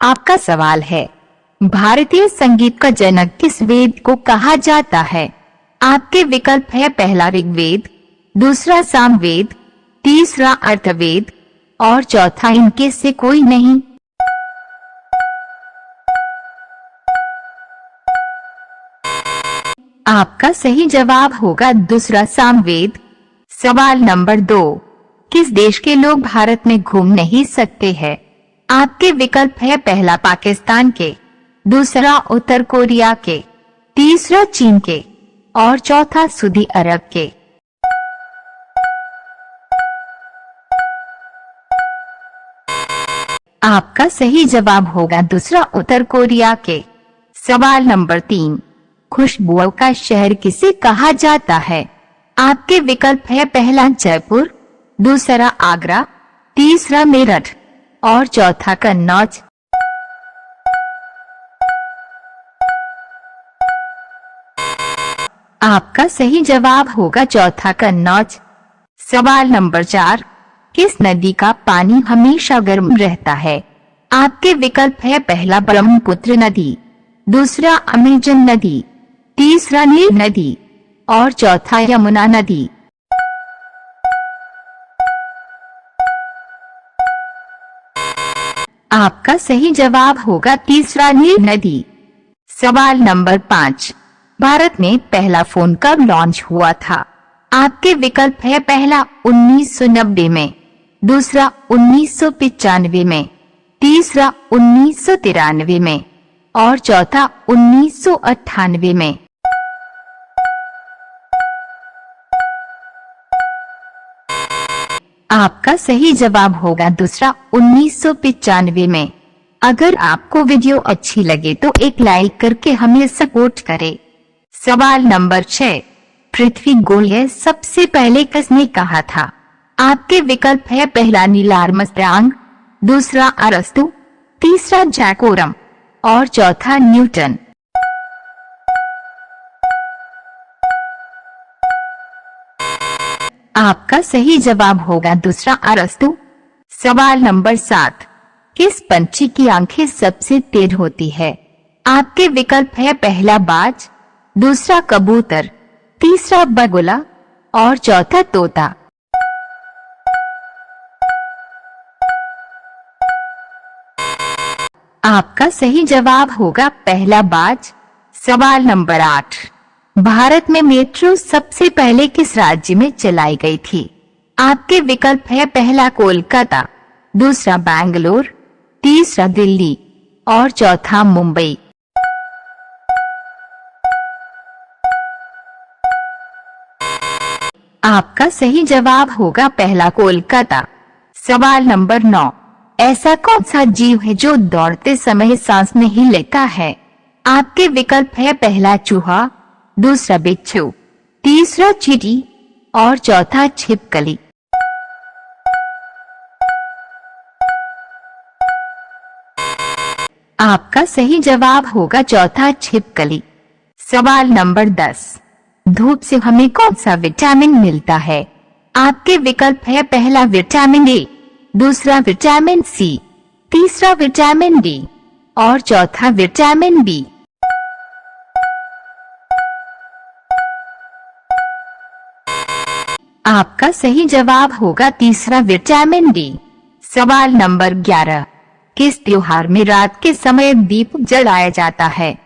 आपका सवाल है, भारतीय संगीत का जनक किस वेद को कहा जाता है? आपके विकल्प है पहला ऋग्वेद, दूसरा सामवेद, तीसरा अथर्ववेद और चौथा इनके से कोई नहीं। आपका सही जवाब होगा दूसरा सामवेद। सवाल नंबर 2, किस देश के लोग भारत में घूम नहीं सकते हैं? आपके विकल्प है पहला पाकिस्तान के, दूसरा उत्तर कोरिया के, तीसरा चीन के और चौथा सऊदी अरब के। आपका सही जवाब होगा दूसरा उत्तर कोरिया के। सवाल नंबर 3, खुशबुओं का शहर किसे कहा जाता है? आपके विकल्प है पहला जयपुर, दूसरा आगरा, तीसरा मेरठ और चौथा कन्नौज। आपका सही जवाब होगा चौथा कन्नौज। सवाल नंबर 4, किस नदी का पानी हमेशा गर्म रहता है? आपके विकल्प है पहला ब्रह्मपुत्र नदी, दूसरा अमेजन नदी, तीसरा नील नदी और चौथा यमुना नदी। आपका सही जवाब होगा तीसरा नील नदी। सवाल नंबर 5, भारत में पहला फोन कब लॉन्च हुआ था? आपके विकल्प है पहला 1990 में, दूसरा 1995 में, तीसरा 1993 में और चौथा 1998 में। आपका सही जवाब होगा दूसरा 1995 में। अगर आपको वीडियो अच्छी लगे तो एक लाइक करके हमें सपोर्ट करें। सवाल नंबर 6, पृथ्वी गोल है सबसे पहले किसने कहा था? आपके विकल्प है पहला नील आर्मस्ट्रांग, दूसरा अरस्तु, तीसरा जैकोरम और चौथा न्यूटन। आपका सही जवाब होगा दूसरा अरस्तु। सवाल नंबर 7, किस पंछी की आंखें सबसे तेज होती है? आपके विकल्प है पहला बाज, दूसरा कबूतर, तीसरा बगुला और चौथा तोता। आपका सही जवाब होगा पहला बाज। सवाल नंबर 8, भारत में मेट्रो सबसे पहले किस राज्य में चलाई गई थी? आपके विकल्प है पहला कोलकाता, दूसरा बैंगलोर, तीसरा दिल्ली और चौथा मुंबई। आपका सही जवाब होगा पहला कोलकाता। सवाल नंबर 9, ऐसा कौन सा जीव है जो दौड़ते समय सांस नहीं लेता है? आपके विकल्प है पहला चूहा, दूसरा बिच्छू, तीसरा चींटी और चौथा छिपकली। आपका सही जवाब होगा चौथा छिपकली। सवाल नंबर 10, धूप से हमें कौन सा विटामिन मिलता है? आपके विकल्प है पहला विटामिन ए, दूसरा विटामिन सी, तीसरा विटामिन डी और चौथा विटामिन बी। आपका सही जवाब होगा तीसरा विटामिन डी। सवाल नंबर 11, किस त्योहार में रात के समय दीप जलाया जाता है?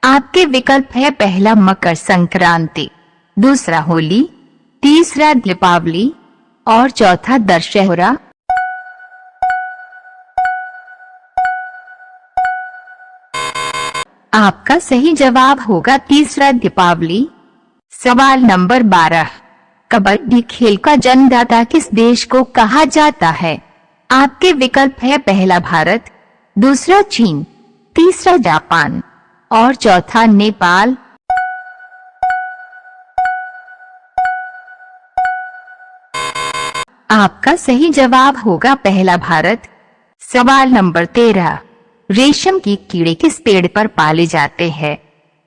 आपके विकल्प है पहला मकर संक्रांति, दूसरा होली, तीसरा दीपावली और चौथा दशहरा। आपका सही जवाब होगा तीसरा दीपावली। सवाल नंबर 12, कबड्डी खेल का जन्मदाता किस देश को कहा जाता है? आपके विकल्प है पहला भारत, दूसरा चीन, तीसरा जापान और चौथा नेपाल। आपका सही जवाब होगा पहला भारत। सवाल नंबर 13, रेशम की कीड़े किस पेड़ पर पाले जाते हैं?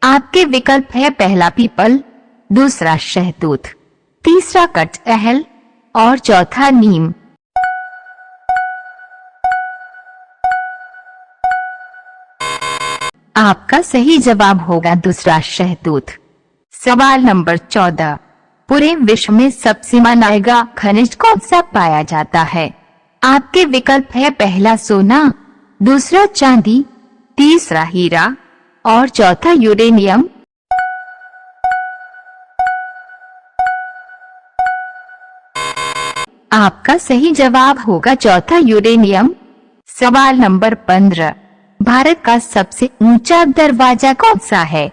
आपके विकल्प है पहला पीपल, दूसरा शहतूत, तीसरा कटहल और चौथा नीम। आपका सही जवाब होगा दूसरा, शहतूत। सवाल नंबर 14, पूरे विश्व में सबसे महंगा खनिज कौन सा पाया जाता है? आपके विकल्प है, पहला सोना, दूसरा चांदी, तीसरा हीरा और चौथा यूरेनियम। आपका सही जवाब होगा चौथा, यूरेनियम। सवाल नंबर 15, भारत का सबसे ऊंचा दरवाजा कौन सा है?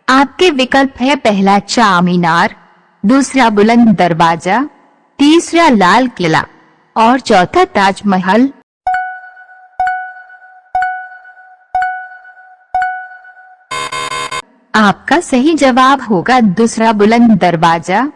आपके विकल्प है, पहला चार मीनार, दूसरा बुलंद दरवाजा, तीसरा लाल किला और चौथा ताजमहल। आपका सही जवाब होगा दूसरा, बुलंद दरवाजा।